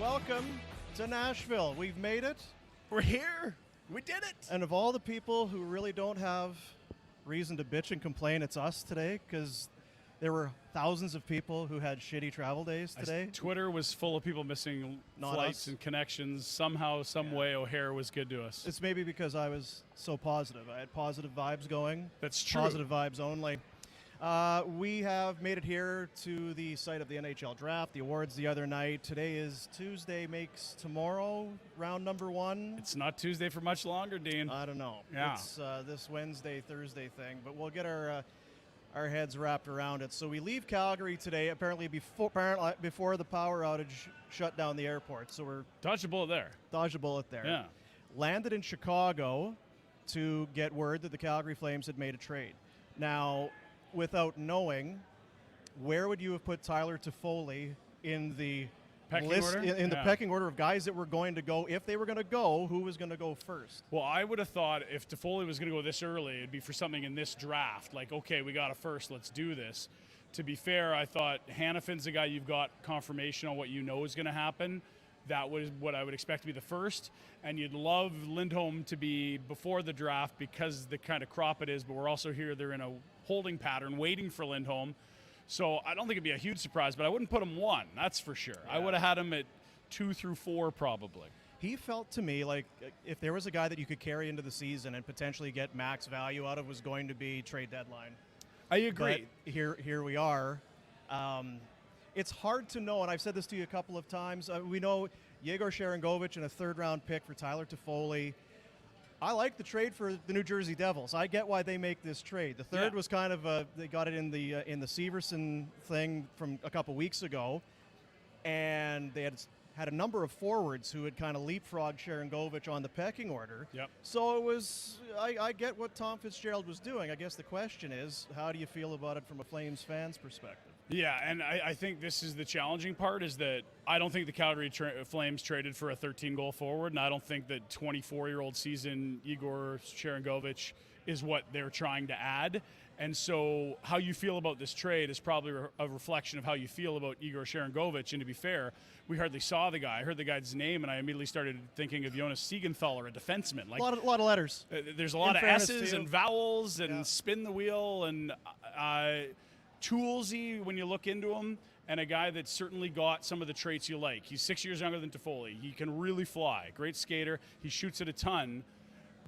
Welcome to Nashville. We've made it. We're here. We did it. And of all the people who really don't have reason to bitch and complain, it's us today, because there were thousands of people who had shitty travel days today. Twitter was full of people missing flights and connections. Somehow, some way, O'Hare was good to us. It's maybe because I was so positive. I had positive vibes going. That's true. Positive vibes only. We have made it here to the site of the NHL draft, the awards the other night. Today is Tuesday, makes tomorrow round number one. It's not Tuesday for much longer, Dean. I don't know. Yeah. It's this Wednesday, Thursday thing, but we'll get our heads wrapped around it. So we leave Calgary today, apparently before the power outage shut down the airport. So we're Dodged a bullet there. Dodged a bullet there. Yeah. Landed in Chicago to get word that the Calgary Flames had made a trade. Now, without knowing, where would you have put Tyler Toffoli in the Pecking list, order? in the pecking order of guys that were going to go? If they were going to go, who was going to go first? Well, I would have thought if Toffoli was going to go this early, it'd be for something in this draft. Like, okay, we got a first, let's do this. To be fair, I thought Hannafin's the guy you've got confirmation on what you know is going to happen. That was what I would expect to be the first. And you'd love Lindholm to be before the draft because the kind of crop it is, but we're also here, they're in a holding pattern waiting for Lindholm. So I don't think it'd be a huge surprise, but I wouldn't put him 1, that's for sure. Yeah. I would have had him at 2 through 4 probably. He felt to me like if there was a guy that you could carry into the season and potentially get max value out of, was going to be trade deadline. I agree. But here we are. It's hard to know, and I've said this to you a couple of times. We know Yegor Sharangovich and a third-round pick for Tyler Toffoli. I like the trade for the New Jersey Devils. I get why they make this trade. The third was kind of they got it in the Severson thing from a couple weeks ago, and they had a number of forwards who had kind of leapfrogged Sharangovich on the pecking order. Yep. So it was. I get what Tom Fitzgerald was doing. I guess the question is, how do you feel about it from a Flames fan's perspective? Yeah, and I think this is the challenging part, is that I don't think the Calgary Flames traded for a 13-goal forward, and I don't think that 24-year-old season Yegor Sharangovich is what they're trying to add. And so how you feel about this trade is probably a reflection of how you feel about Yegor Sharangovich. And to be fair, we hardly saw the guy. I heard the guy's name, and I immediately started thinking of Jonas Siegenthaler, a defenseman. Like, a lot of letters. There's a lot of S's and vowels and spin the wheel and toolsy when you look into him, and a guy that's certainly got some of the traits you like. He's 6 years younger than Toffoli. He can really fly. Great skater. He shoots it a ton,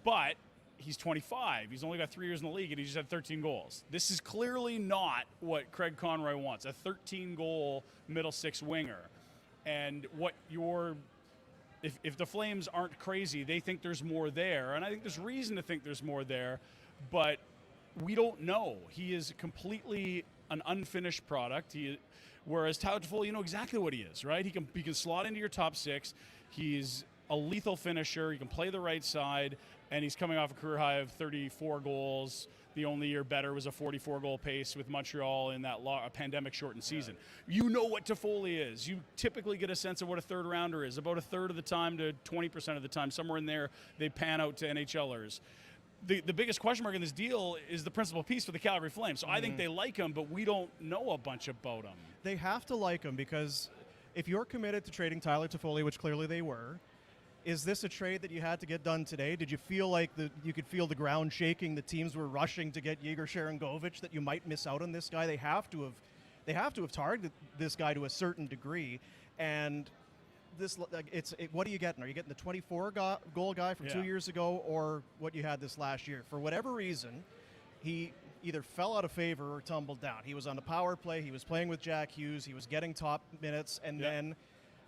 but he's 25. He's only got 3 years in the league, and he just had 13 goals. This is clearly not what Craig Conroy wants, a 13-goal middle six winger. And what if the Flames aren't crazy, they think there's more there, and I think there's reason to think there's more there, but we don't know. He is completely an unfinished product. Whereas Tyler Toffoli, you know exactly what he is, right? He can slot into your top 6. He's a lethal finisher. He can play the right side, and he's coming off a career high of 34 goals. The only year better was a 44-goal pace with Montreal in that pandemic-shortened season. You know what Toffoli is. You typically get a sense of what a third-rounder is. About a third of the time to 20% of the time, somewhere in there, they pan out to NHLers. The biggest question mark in this deal is the principal piece for the Calgary Flames. So I think they like him, but we don't know a bunch about him. They have to like him, because if you're committed to trading Tyler Toffoli, which clearly they were, is this a trade that you had to get done today? Did you feel like you could feel the ground shaking, the teams were rushing to get Yegor Sharangovich, that you might miss out on this guy? They have to have targeted this guy to a certain degree, and what are you getting? Are you getting the 24-goal guy from 2 years ago, or what you had this last year? For whatever reason, he either fell out of favor or tumbled down. He was on the power play. He was playing with Jack Hughes. He was getting top minutes, and then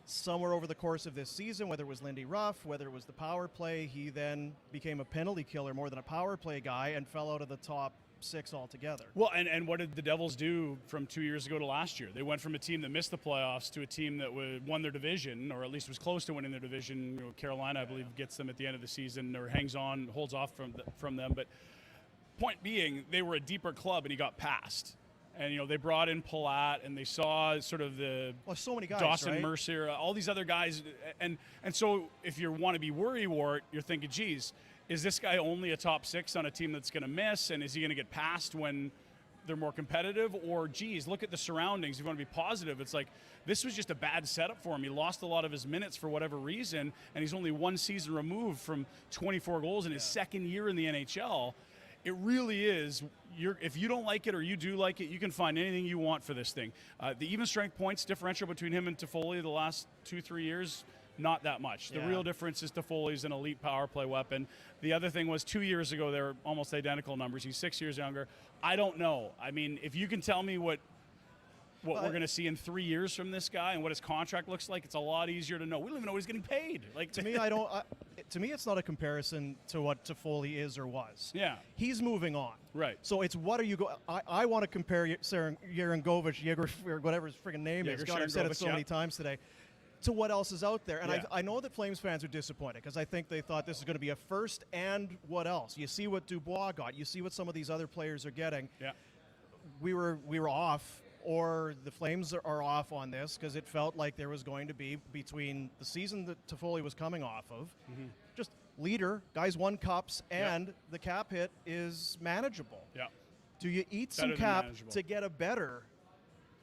somewhere over the course of this season, whether it was Lindy Ruff, whether it was the power play, he then became a penalty killer more than a power play guy and fell out of the top 6 altogether. Well, and what did the Devils do from 2 years ago to last year? They went from a team that missed the playoffs to a team that won their division, or at least was close to winning their division. You know, Carolina, I believe, gets them at the end of the season, or hangs on, holds off from them. But point being, they were a deeper club, and he got passed. And, you know, they brought in Palat, and they saw sort of so many guys, Dawson right? Mercier, all these other guys. And so if you want to be worrywart, you're thinking, geez, is this guy only a top 6 on a team that's going to miss? And is he going to get passed when they're more competitive, or geez, look at the surroundings. If you want to be positive, it's like this was just a bad setup for him. He lost a lot of his minutes for whatever reason, and he's only one season removed from 24 goals in his second year in the NHL. It really is. If you don't like it or you do like it, you can find anything you want for this thing. The even strength points differential between him and Toffoli the last 2-3 years, not that much. The real difference is Toffoli's an elite power play weapon. The other thing was 2 years ago, they were almost identical numbers. He's 6 years younger. I don't know. I mean, if you can tell me what we're going to see in 3 years from this guy and what his contract looks like, it's a lot easier to know. We don't even know what he's getting paid. Like to me, to me, it's not a comparison to what Toffoli is or was. Yeah, he's moving on. Right. So it's what are you I want to compare Sharangovich, Yegor, or whatever his friggin' name is. God, I've said it so many times today. To what else is out there. And I know that Flames fans are disappointed because I think they thought this is going to be a first and what else. You see what Dubois got. You see what some of these other players are getting. Yeah. We were off, or the Flames are off on this because it felt like there was going to be, between the season that Toffoli was coming off of, just leader, guys won cups, and the cap hit is manageable. Yeah. Do you eat some cap to get a better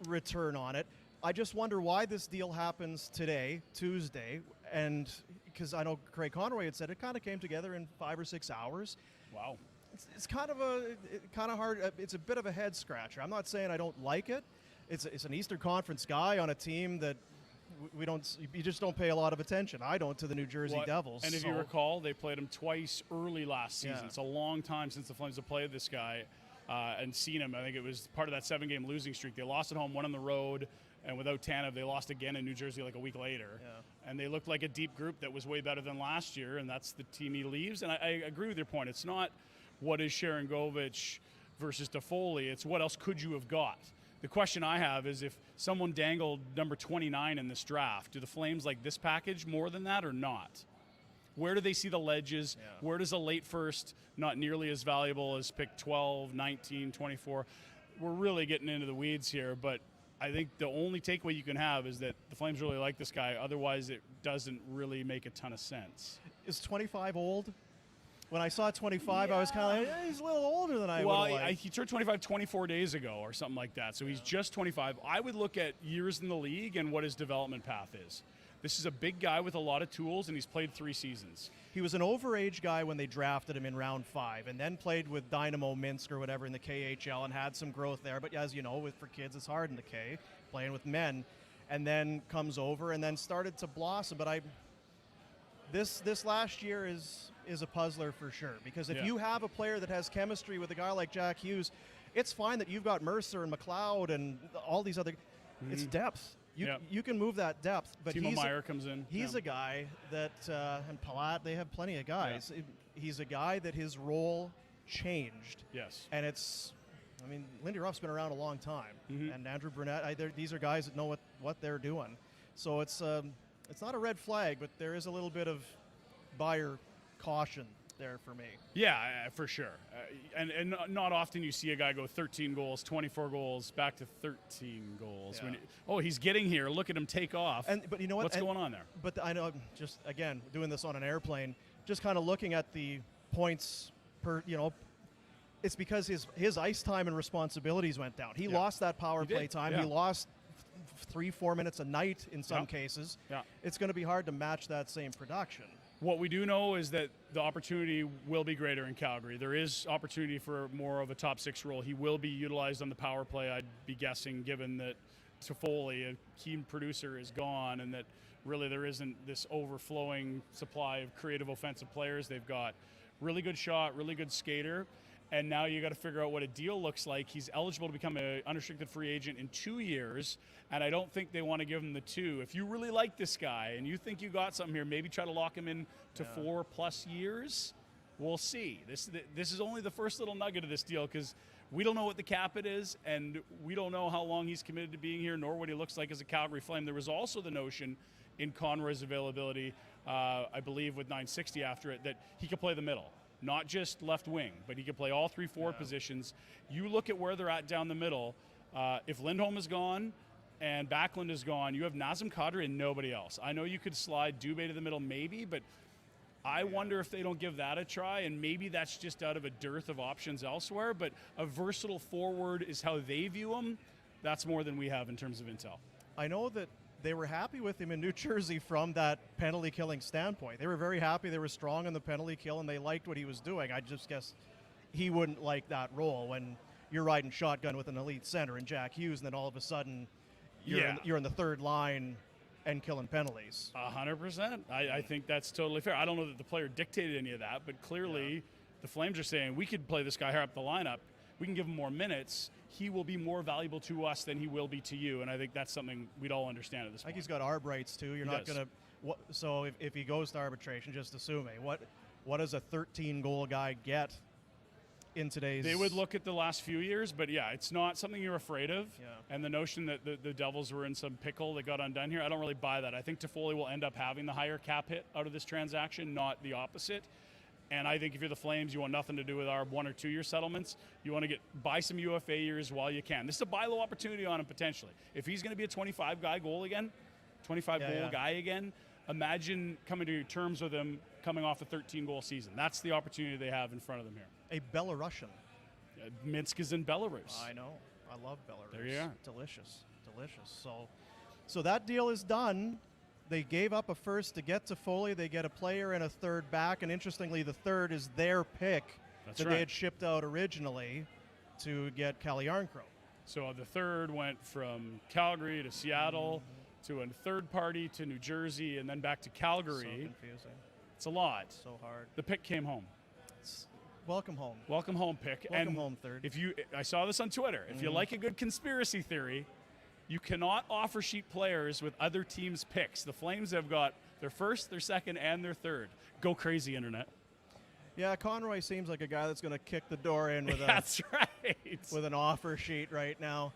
return on it? I just wonder why this deal happens today, Tuesday, and because I know Craig Conroy had said it kind of came together in 5 or 6 hours. Wow. It's kind of hard. It's a bit of a head scratcher. I'm not saying I don't like it. It's an Eastern Conference guy on a team that you just don't pay a lot of attention. I don't, to the New Jersey Devils. And if you recall, they played him twice early last season. It's a long time since the Flames have played this guy and seen him. I think it was part of that 7-game losing streak. They lost at home, won on the road. And without Tanev, they lost again in New Jersey like a week later. Yeah. And they looked like a deep group that was way better than last year, and that's the team he leaves. And I agree with your point. It's not what is Sharangovich versus Toffoli. It's what else could you have got. The question I have is if someone dangled number 29 in this draft, do the Flames like this package more than that or not? Where do they see the ledges? Yeah. Where does a late first not nearly as valuable as pick 12, 19, 24? We're really getting into the weeds here, but I think the only takeaway you can have is that the Flames really like this guy. Otherwise, it doesn't really make a ton of sense. Is 25 old? When I saw 25, I was kind of like, he's a little older than I would like. Well, he turned 25 24 days ago or something like that. So he's just 25. I would look at years in the league and what his development path is. This is a big guy with a lot of tools, and he's played 3 seasons. He was an overage guy when they drafted him in round 5, and then played with Dynamo Minsk or whatever in the KHL and had some growth there. But as you know, for kids, it's hard in the K, playing with men. And then comes over and then started to blossom. But this last year is a puzzler for sure. Because if you have a player that has chemistry with a guy like Jack Hughes, it's fine that you've got Mercer and McLeod and all these other. It's depth. You can move that depth, but Timo Meier comes in. He's a guy that, and Palat, they have plenty of guys. Yeah. He's a guy that his role changed. Yes. And Lindy Ruff's been around a long time, and Andrew Brunette. These are guys that know what they're doing. So it's not a red flag, but there is a little bit of buyer caution there for me. Yeah, for sure. And not often you see a guy go 13 goals, 24 goals, back to 13 goals. Yeah. He's getting here. Look at him take off. But you know what? What's going on there? But I know, just again, doing this on an airplane, just kind of looking at the points per, it's because his ice time and responsibilities went down. He lost that power play time. Yeah. He lost 3-4 minutes a night in some cases. Yeah. It's going to be hard to match that same production. What we do know is that the opportunity will be greater in Calgary. There is opportunity for more of a top 6 role. He will be utilized on the power play, I'd be guessing, given that Toffoli, a key producer, is gone, and that really there isn't this overflowing supply of creative offensive players. They've got really good shot, really good skater, and now you got to figure out what a deal looks like. He's eligible to become an unrestricted free agent in 2 years, and I don't think they want to give him the 2. If you really like this guy and you think you got something here, maybe try to lock him in to 4+ years. We'll see. This is only the first little nugget of this deal because we don't know what the cap it is, and we don't know how long he's committed to being here, nor what he looks like as a Calgary Flame. There was also the notion in Conroy's availability, I believe with 960 after it, that he could play the middle. Not just left wing, but he can play all 3 forward positions. You look at where they're at down the middle. If Lindholm is gone and Backlund is gone, you have Nazem Kadri and nobody else. I know you could slide Dubé to the middle maybe, but I wonder if they don't give that a try, and maybe that's just out of a dearth of options elsewhere, but a versatile forward is how they view him. That's more than we have in terms of intel. I know that they were happy with him in New Jersey from that penalty killing standpoint. They were very happy. They were strong on the penalty kill, and they liked what he was doing. I just guess he wouldn't like that role when you're riding shotgun with an elite center and Jack Hughes, and then all of a sudden you're in the third line and killing penalties. 100%. I think that's totally fair. I don't know that the player dictated any of that, but clearly the Flames are saying we could play this guy higher up the lineup. We can give him more minutes. He will be more valuable to us than he will be to you, and I think that's something we'd all understand at this point. I think he's got arb rights too. You're not going to. So if he goes to arbitration, just assuming what does a 13-goal guy get in today's? They would look at the last few years, but yeah, it's not something you're afraid of. Yeah. And the notion that the Devils were in some pickle that got undone here, I don't really buy that. I think Toffoli will end up having the higher cap hit out of this transaction, not the opposite. And I think if you're the Flames, you want nothing to do with our 1 or 2 year settlements. You want to buy some UFA years while you can. This is a buy low opportunity on him potentially. If he's going to be a 25 goal guy again, imagine coming to terms with him coming off a 13-goal season. That's the opportunity they have in front of them here. A Belarusian. Minsk is in Belarus. I know. I love Belarus. There you are. Delicious. So that deal is done. They gave up a first to get Toffoli. They get a player and a third back, and interestingly, the third is their pick they had shipped out originally to get Calle Yarncroke. So the third went from Calgary to Seattle to a third party to New Jersey and then back to Calgary. So confusing. It's a lot. So hard. The pick came home. Welcome home. Welcome home pick. Welcome home third. I saw this on Twitter. If you like a good conspiracy theory, you cannot offer sheet players with other teams' picks. The Flames have got their first, their second, and their third. Go crazy, Internet. Yeah, Conroy seems like a guy that's going to kick the door in with that's right. With an offer sheet right now.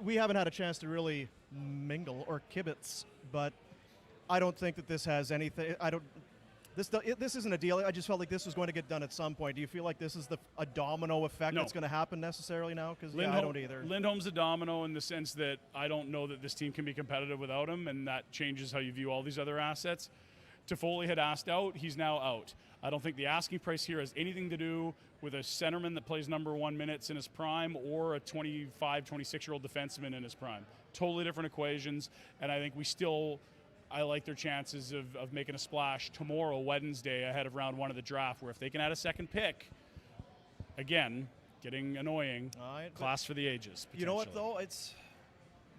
We haven't had a chance to really mingle or kibitz, but I don't think that this has anything. This isn't a deal. I just felt like this was going to get done at some point. Do you feel like this is a domino effect that's going to happen necessarily now? Because I don't either. Lindholm's a domino in the sense that I don't know that this team can be competitive without him, and that changes how you view all these other assets. Toffoli had asked out. He's now out. I don't think the asking price here has anything to do with a centerman that plays number 1 minutes in his prime or a 25, 26-year-old defenseman in his prime. Totally different equations, and I think I like their chances of making a splash tomorrow, Wednesday, ahead of round 1 of the draft, where if they can add a second pick, again, getting annoying, class for the ages. You know what, though?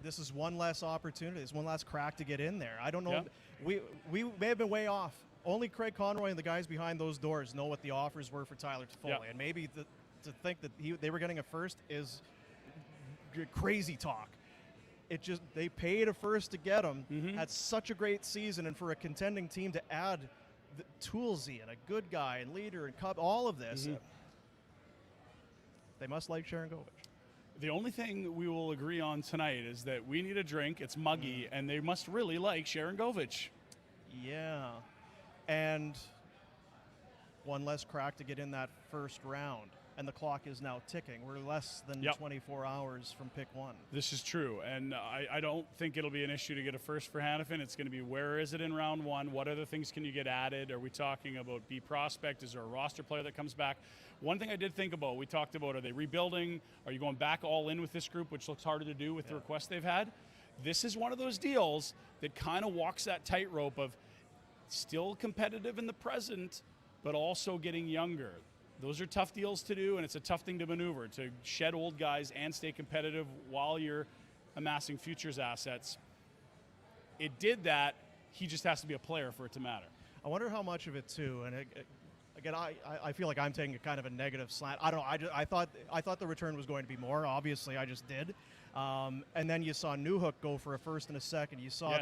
This is one less opportunity. It's one last crack to get in there. I don't know. Yeah. We may have been way off. Only Craig Conroy and the guys behind those doors know what the offers were for Tyler Toffoli. Yeah. And maybe to think that they were getting a first is crazy talk. They paid a first to get him. Had such a great season, and for a contending team to add the Toolsy and a good guy and leader and Cub, all of this, they must like Sharangovich. The only thing we will agree on tonight is that we need a drink. It's muggy, and they must really like Sharangovich. Yeah, and one less crack to get in that first round. And the clock is now ticking. We're less than 24 hours from pick 1. This is true, and I don't think it'll be an issue to get a first for Hanifin. It's going to be where is it in round 1? What other things can you get added? Are we talking about B prospect? Is there a roster player that comes back? One thing I did think about, we talked about, are they rebuilding? Are you going back all in with this group, which looks harder to do with the requests they've had? This is one of those deals that kind of walks that tightrope of still competitive in the present, but also getting younger. Those are tough deals to do, and it's a tough thing to maneuver, to shed old guys and stay competitive while you're amassing futures assets. It did that. He just has to be a player for it to matter. I wonder how much of it, too, and again, I feel like I'm taking a kind of a negative slant. I don't know. I thought the return was going to be more. Obviously, I just did. And then you saw Newhook go for a first and a second. You saw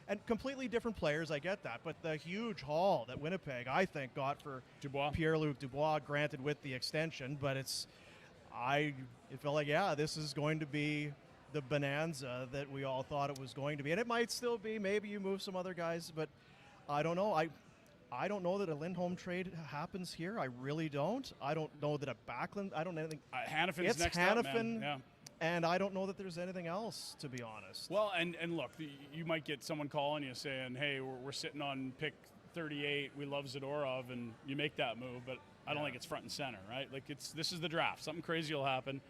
and completely different players. I get that, but the huge haul that Winnipeg, I think, got for Pierre-Luc Dubois, granted with the extension, but it felt like this is going to be the bonanza that we all thought it was going to be, and it might still be. Maybe you move some other guys, but I don't know. I don't know that a Lindholm trade happens here. I really don't. I don't know that a Backlund. I don't know anything. Hanifin's next up, man. Yeah. And I don't know that there's anything else, to be honest. Well, and look, you might get someone calling you saying, hey, we're sitting on pick 38, we love Zadorov, and you make that move, but I don't think it's front and center, right? Like, this is the draft. Something crazy will happen.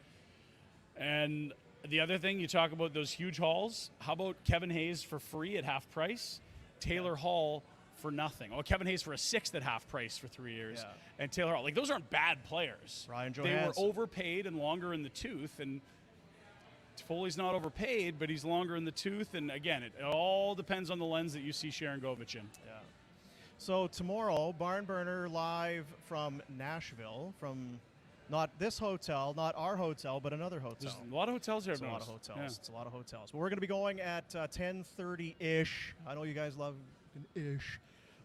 And the other thing, you talk about those huge hauls. How about Kevin Hayes for free at half price? Taylor Hall for nothing. Or Kevin Hayes for a sixth at half price for 3 years. Yeah. And Taylor Hall. Like, those aren't bad players. Ryan They were Johansson. overpaid and longer in the tooth. And Toffoli's not overpaid, but he's longer in the tooth. And, again, it all depends on the lens that you see Sharangovich in. Yeah. So tomorrow, Barn Burner live from Nashville, from not this hotel, not our hotel, but another hotel. There's a lot of hotels here. It's a lot of hotels. It's a lot of hotels. But we're going to be going at 10:30-ish. I know you guys love an ish.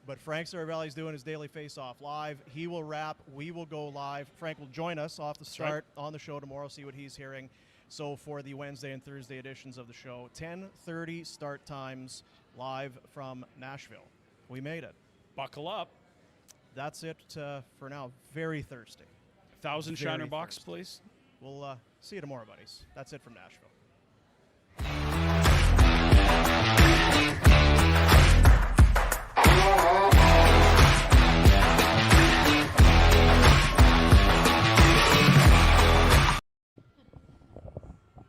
But Frank Seravalli is doing his daily face-off live. He will wrap. We will go live. Frank will join us off the start on the show tomorrow, see what he's hearing. So for the Wednesday and Thursday editions of the show, 10:30 start times live from Nashville. We made it. Buckle up. That's it for now. Very thirsty. 1,000 Very Shiner box, thirsty. please. We'll see you tomorrow, buddies. That's it from Nashville.